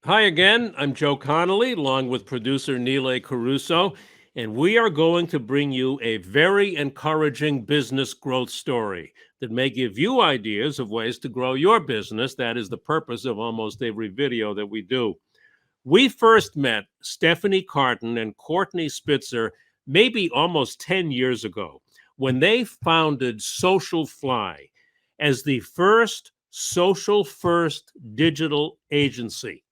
Hi again. I'm Joe Connolly, along with producer Neil Caruso, and we are going to bring you a very encouraging business growth story that may give you ideas of ways to grow your business. That is the purpose of almost every video that we do. We first met Stephanie Carton and Courtney Spitzer maybe almost 10 years ago when they founded Socialfly as the first social first digital agency.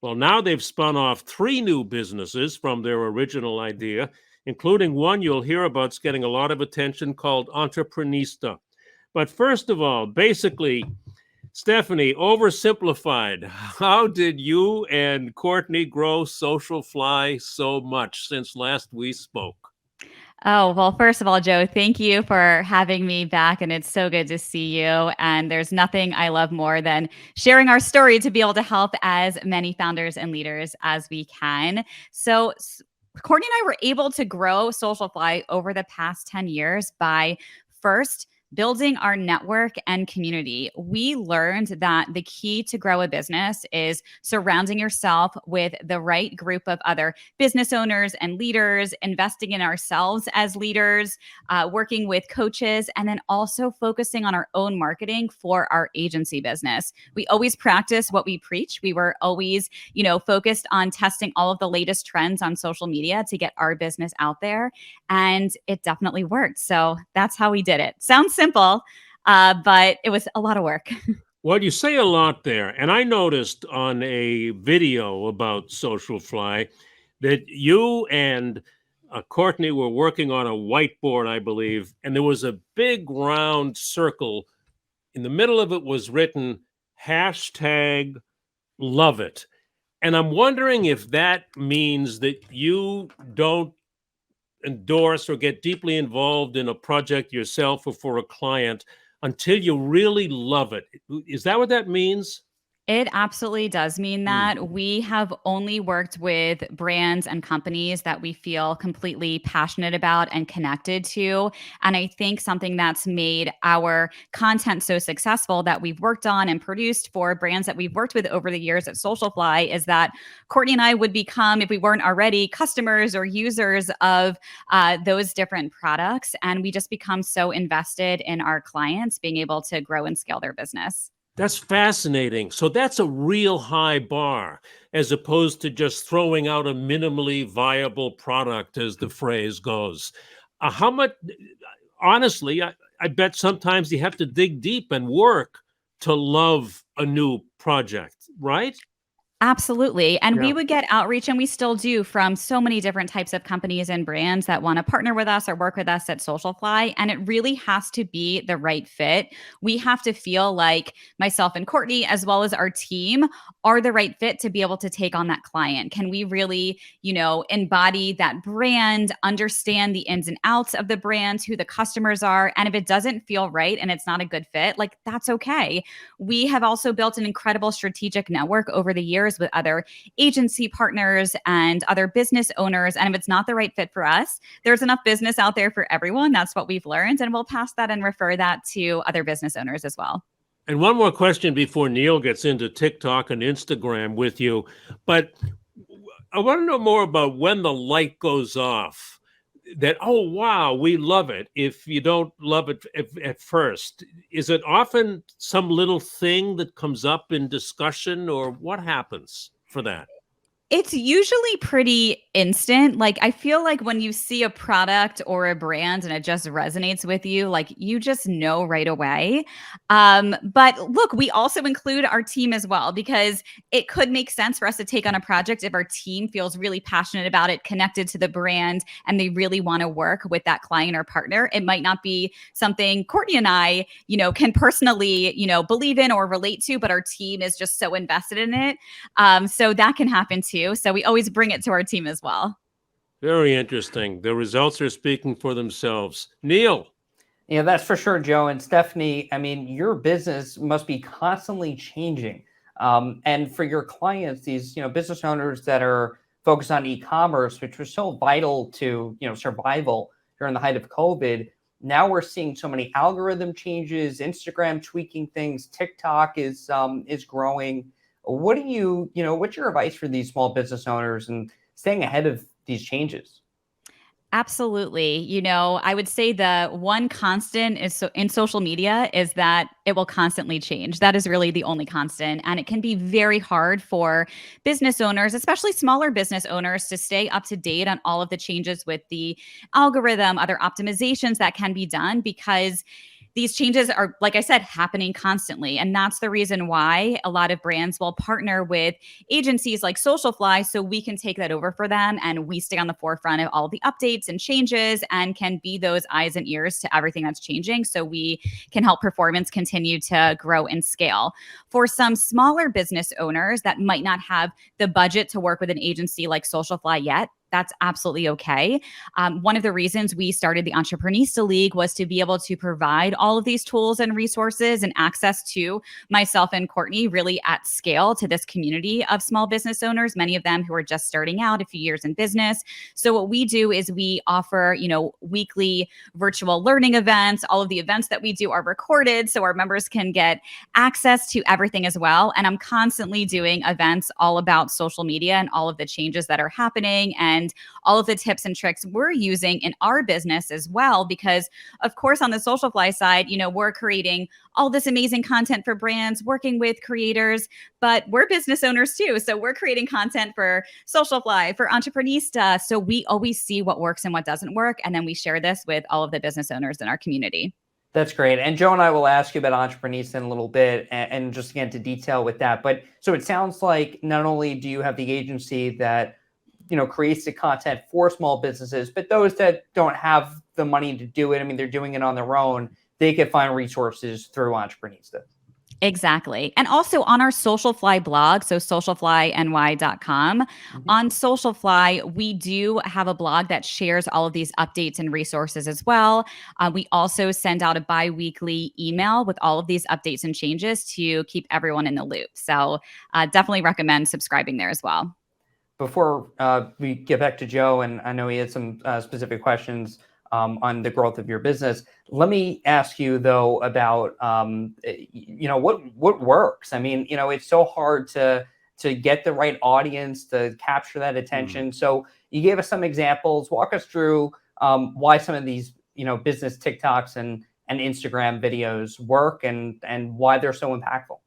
Well, now they've spun off three new businesses from their original idea, including one you'll hear about that's getting a lot of attention called Entrepreneista. But first of all, basically, Stephanie, oversimplified, how did you and Courtney grow Socialfly so much since last we spoke? Oh, well, first of all, Joe, thank you for having me back. And it's so good to see you. And there's nothing I love more than sharing our story to be able to help as many founders and leaders as we can. Courtney and I were able to grow Socialfly over the past 10 years by first building our network and community. We learned that the key to grow a business is surrounding yourself with the right group of other business owners and leaders, investing in ourselves as leaders, working with coaches, and then also focusing on our own marketing for our agency business. We always practice what we preach. We were always, focused on testing all of the latest trends on social media to get our business out there. And it definitely worked. So that's how we did it. Sounds simple, but it was a lot of work. Well, you say a lot there. And I noticed on a video about Socialfly that you and Courtney were working on a whiteboard, I believe, and there was a big round circle. In the middle of it was written hashtag love it. And I'm wondering if that means that you don't endorse or get deeply involved in a project yourself or for a client until you really love it. Is that what that means? It absolutely does mean Mm. that we have only worked with brands and companies that we feel completely passionate about and connected to. And I think something that's made our content so successful that we've worked on and produced for brands that we've worked with over the years at Socialfly is that Courtney and I would become, if we weren't already, customers or users of those different products. And we just become so invested in our clients being able to grow and scale their business. That's fascinating. So that's a real high bar as opposed to just throwing out a minimally viable product, as the phrase goes. How much, honestly, I bet sometimes you have to dig deep and work to love a new project, right? Absolutely. And Yeah. we would get outreach, and we still do, from so many different types of companies and brands that want to partner with us or work with us at Socialfly. And it really has to be the right fit. We have to feel like myself and Courtney, as well as our team, are the right fit to be able to take on that client. Can we really, embody that brand, understand the ins and outs of the brand, who the customers are? And if it doesn't feel right and it's not a good fit, like that's okay. We have also built an incredible strategic network over the years with other agency partners and other business owners. And if it's not the right fit for us, there's enough business out there for everyone. That's what we've learned. And we'll pass that and refer that to other business owners as well. And one more question before Neil gets into TikTok and Instagram with you. But I want to know more about when the light goes off that, oh, wow, we love it. If you don't love it at first, is it often some little thing that comes up in discussion, or what happens for that? It's usually pretty instant. Like, I feel like when you see a product or a brand and it just resonates with you, like you just know right away. But look, we also include our team as well, because it could make sense for us to take on a project if our team feels really passionate about it, connected to the brand, and they really want to work with that client or partner. It might not be something Courtney and I, can personally, believe in or relate to, but our team is just so invested in it. So that can happen too. So we always bring it to our team as well. Very interesting. The results are speaking for themselves. Neil. Yeah, that's for sure, Joe. And Stephanie, I mean, your business must be constantly changing. And for your clients, these, business owners that are focused on e-commerce, which was so vital to, survival during the height of COVID, now we're seeing so many algorithm changes, Instagram tweaking things, TikTok is growing. What do what's your advice for these small business owners and staying ahead of these changes? Absolutely. I would say the one constant is in social media is that it will constantly change. That is really the only constant. And it can be very hard for business owners, especially smaller business owners, to stay up to date on all of the changes with the algorithm, other optimizations that can be done because these changes are, like I said, happening constantly. And that's the reason why a lot of brands will partner with agencies like Socialfly so we can take that over for them and we stay on the forefront of all of the updates and changes and can be those eyes and ears to everything that's changing so we can help performance continue to grow and scale. For some smaller business owners that might not have the budget to work with an agency like Socialfly yet, that's absolutely okay. One of the reasons we started the Entrepreneista League was to be able to provide all of these tools and resources and access to myself and Courtney really at scale to this community of small business owners, many of them who are just starting out a few years in business. So what we do is we offer, weekly virtual learning events. All of the events that we do are recorded so our members can get access to everything as well. And I'm constantly doing events all about social media and all of the changes that are happening and all of the tips and tricks we're using in our business as well. Because of course, on the Socialfly side, we're creating all this amazing content for brands, working with creators, but we're business owners too. So we're creating content for Socialfly, for Entrepreneista. So we always see what works and what doesn't work. And then we share this with all of the business owners in our community. That's great. And Joe and I will ask you about Entrepreneista in a little bit and just get into detail with that. But so it sounds like not only do you have the agency that creates the content for small businesses, but those that don't have the money to do it, they're doing it on their own, they can find resources through Entrepreneista. Exactly. And also on our Socialfly blog, so socialflyny.com, on Socialfly, we do have a blog that shares all of these updates and resources as well. We also send out a bi-weekly email with all of these updates and changes to keep everyone in the loop. So definitely recommend subscribing there as well. Before we get back to Joe, and I know he had some specific questions on the growth of your business, let me ask you though about what works. It's so hard to get the right audience to capture that attention. So you gave us some examples. Walk us through why some of these business TikToks and Instagram videos work and why they're so impactful.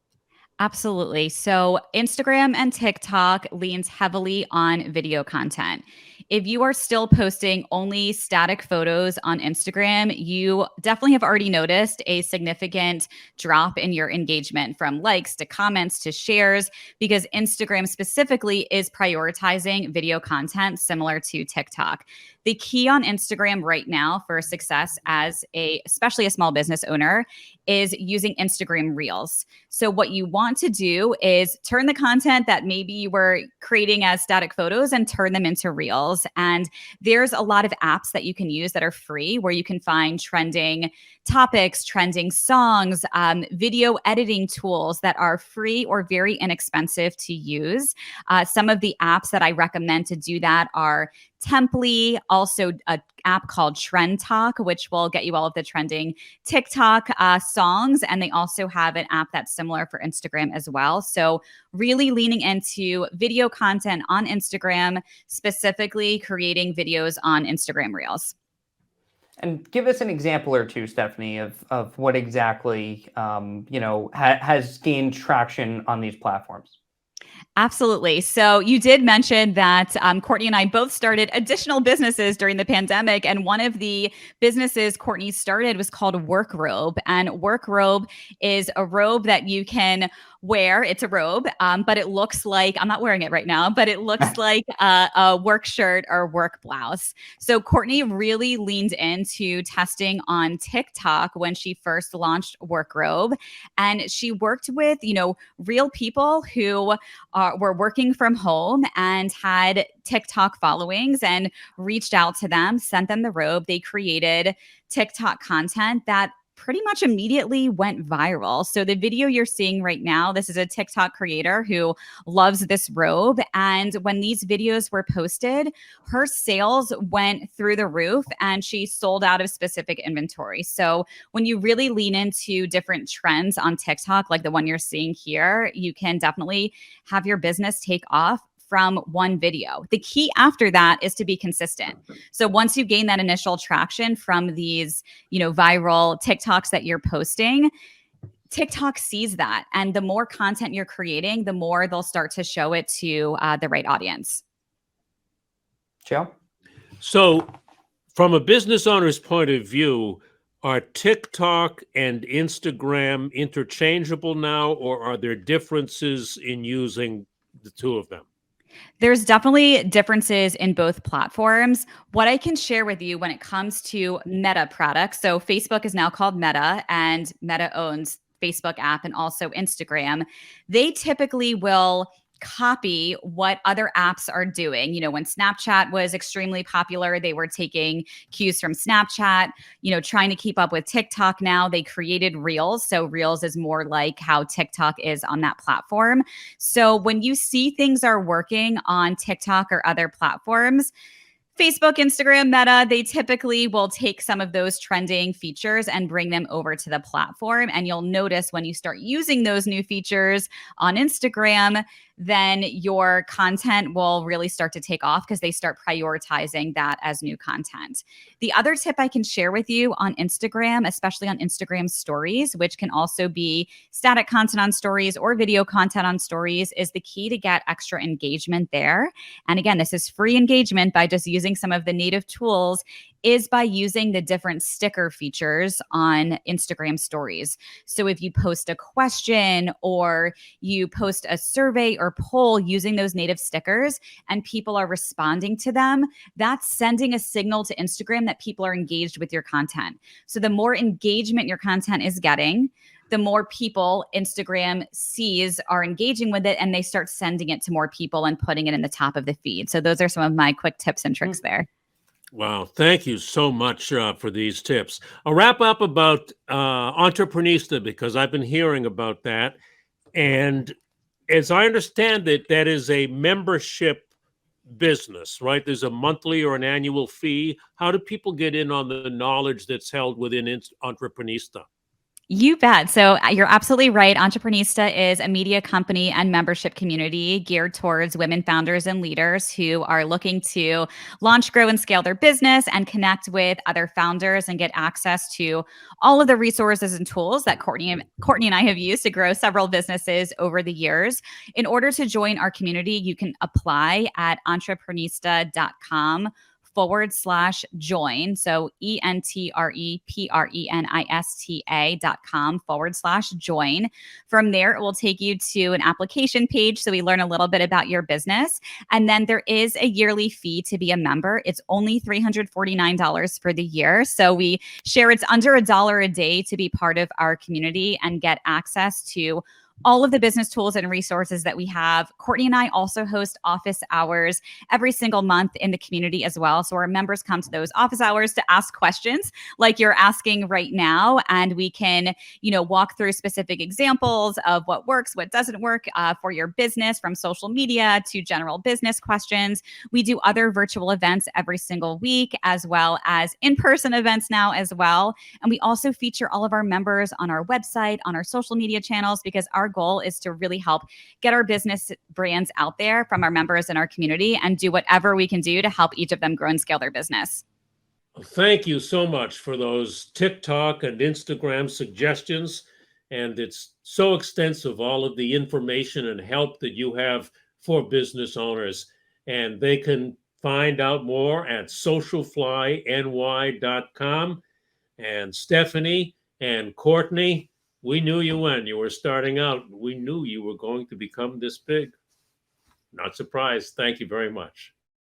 Absolutely. So Instagram and TikTok leans heavily on video content. If you are still posting only static photos on Instagram, you definitely have already noticed a significant drop in your engagement from likes to comments to shares because Instagram specifically is prioritizing video content similar to TikTok. The key on Instagram right now for success as especially a small business owner is using Instagram Reels. So what you want to do is turn the content that maybe you were creating as static photos and turn them into Reels. And there's a lot of apps that you can use that are free where you can find trending topics, trending songs, video editing tools that are free or very inexpensive to use. Some of the apps that I recommend to do that are Temply, also an app called Trend Talk, which will get you all of the trending TikTok songs. And they also have an app that's similar for Instagram as well. So really leaning into video content on Instagram, specifically creating videos on Instagram Reels. And give us an example or two, Stephanie, of what exactly has gained traction on these platforms. Absolutely. So you did mention that Courtney and I both started additional businesses during the pandemic. And one of the businesses Courtney started was called Workrobe. And Workrobe is a robe that you can wear. It's a robe, but it looks like, I'm not wearing it right now, but it looks like a work shirt or work blouse. So Courtney really leaned into testing on TikTok when she first launched Workrobe. And she worked with, real people who were working from home and had TikTok followings and reached out to them, sent them the robe. They created TikTok content that pretty much immediately went viral. So the video you're seeing right now, this is a TikTok creator who loves this robe. And when these videos were posted, her sales went through the roof and she sold out of specific inventory. So when you really lean into different trends on TikTok, like the one you're seeing here, you can definitely have your business take off from one video. The key after that is to be consistent. So once you gain that initial traction from these, viral TikToks that you're posting, TikTok sees that. And the more content you're creating, the more they'll start to show it to the right audience. Joe? So from a business owner's point of view, are TikTok and Instagram interchangeable now, or are there differences in using the two of them? There's definitely differences in both platforms. What I can share with you when it comes to Meta products, so Facebook is now called Meta, and Meta owns Facebook app and also Instagram. They typically will copy what other apps are doing. When Snapchat was extremely popular, they were taking cues from Snapchat, trying to keep up with TikTok now. They created Reels. So Reels is more like how TikTok is on that platform. So when you see things are working on TikTok or other platforms, Facebook, Instagram, Meta, they typically will take some of those trending features and bring them over to the platform. And you'll notice when you start using those new features on Instagram, then your content will really start to take off because they start prioritizing that as new content. The other tip I can share with you on Instagram, especially on Instagram stories, which can also be static content on stories or video content on stories, is the key to get extra engagement there. And again, this is free engagement by just using some of the native tools, is by using the different sticker features on Instagram stories. So if you post a question or you post a survey or poll using those native stickers and people are responding to them, that's sending a signal to Instagram that people are engaged with your content. So the more engagement your content is getting, the more people Instagram sees are engaging with it, and they start sending it to more people and putting it in the top of the feed. So those are some of my quick tips and tricks there. Wow. Thank you so much for these tips. I'll wrap up about Entrepreneista because I've been hearing about that. And as I understand it, that is a membership business, right? There's a monthly or an annual fee. How do people get in on the knowledge that's held within Entrepreneista? You bet. So you're absolutely right. Entrepreneista is a media company and membership community geared towards women founders and leaders who are looking to launch, grow, and scale their business and connect with other founders and get access to all of the resources and tools that Courtney and I have used to grow several businesses over the years. In order to join our community, you can apply at entrepreneista.com/join. So entreprenista.com/join. From there, it will take you to an application page. So we learn a little bit about your business. And then there is a yearly fee to be a member. It's only $349 for the year. So we share it's under $1 a day to be part of our community and get access to all of the business tools and resources that we have. Courtney and I also host office hours every single month in the community as well. So our members come to those office hours to ask questions like you're asking right now. And we can, walk through specific examples of what works, what doesn't work for your business, from social media to general business questions. We do other virtual events every single week, as well as in-person events now as well. And we also feature all of our members on our website, on our social media channels, because our goal is to really help get our business brands out there from our members in our community and do whatever we can do to help each of them grow and scale their business. Well, thank you so much for those TikTok and Instagram suggestions. And it's so extensive, all of the information and help that you have for business owners. And they can find out more at socialflyny.com. And Stephanie and Courtney, we knew you when you were starting out. We knew you were going to become this big. Not surprised. Thank you very much.